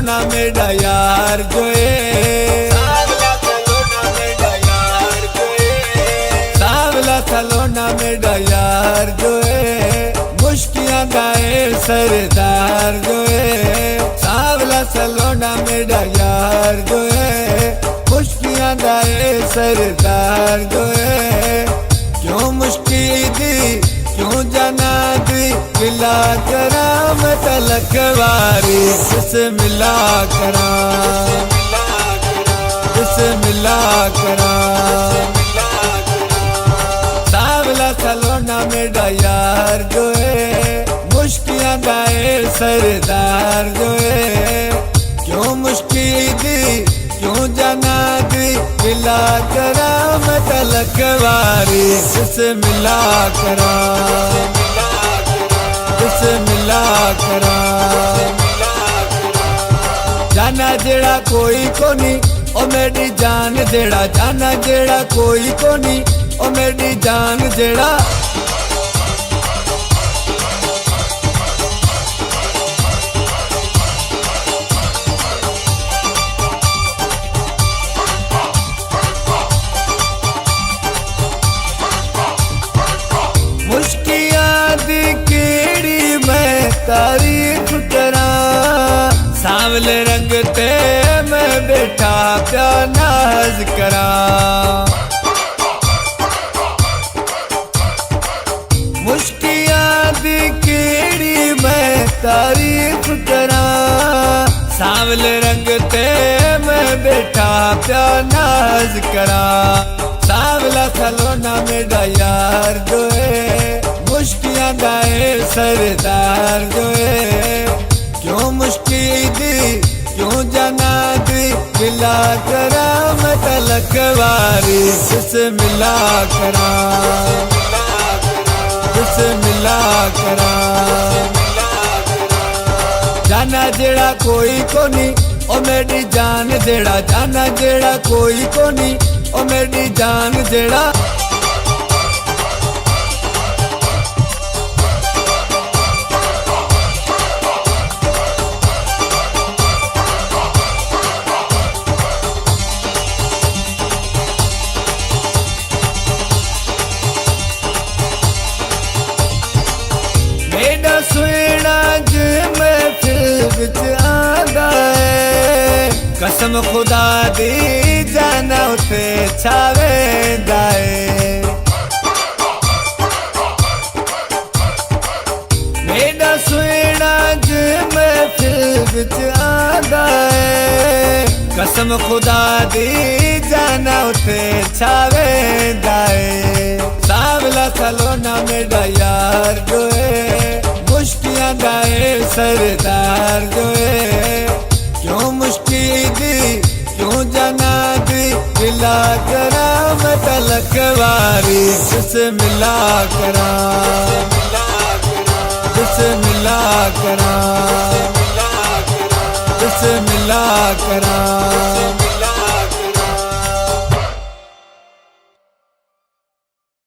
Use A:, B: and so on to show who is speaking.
A: सलोना मेरा यार जो है, सावला सलोना मेरा यार जो है, सावला सलोना मेरा यार जो है, मुश्कियां गाए सरदार जो है, सावला सलोना मेरा यार जो है, मुश्कियां गाए सरदार जो है। क्यों मुश्की दी क्यों जाना दी मिला करा मैं तलक वारी, जिसे मिला करा, जिसे मिला करा, सावला सलोना मेरा यार जो है, मुश्कियां गाए सरदार जो है। क्यों मुश्की दी क्यों जाना दी मिला करा मैं तलक वारी, जिसे मिला करा, जिसे मिला करा। जाना जेड़ा कोई कोनी ओ मेरी जान जेड़ा, जाना जेड़ा कोई कोनी ओ मेरी जान जेड़ा। मुश्कियां दी कीड़ी मैं तारीफ करा, सांवले रंग ते मैं बैठा प्या नाज करा। मुश्कियां दी कीड़ी मैं तारीफ करा, सांवले रंग ते मैं बैठा प्या नाज करा। सावला सलोना मेरा यार जो है, मुश्कियां गाए सरदार जो है। क्यों मुश्की दी क्यों जाना दी मिला करा मैं तलक वारी, जिसे मिला करा, जिसे मिला करा। जाना जेड़ा कोई कोनी ओ मेरी जान जेड़ा, जाना जेड़ा कोई कोनी ओ मेरी जान जेड़ा। मेरा सुना जे मैं फिर बिच आंदा है, कसम खुदा दी जाना उते छावे दाए। मेरा सुना जे मैं फिर बिच आंदा है, कसम खुदा दी जाना उते छावे दाए। सावला सलोना मेरा यार जो है, मुश्कियां गाए सरदार जो है। क्यों मुश्की दी क्यों जाना दी मिला करा मैं तलक वारी, जिसे मिला करा, जिसे मिला करा, जिसे मिला करा।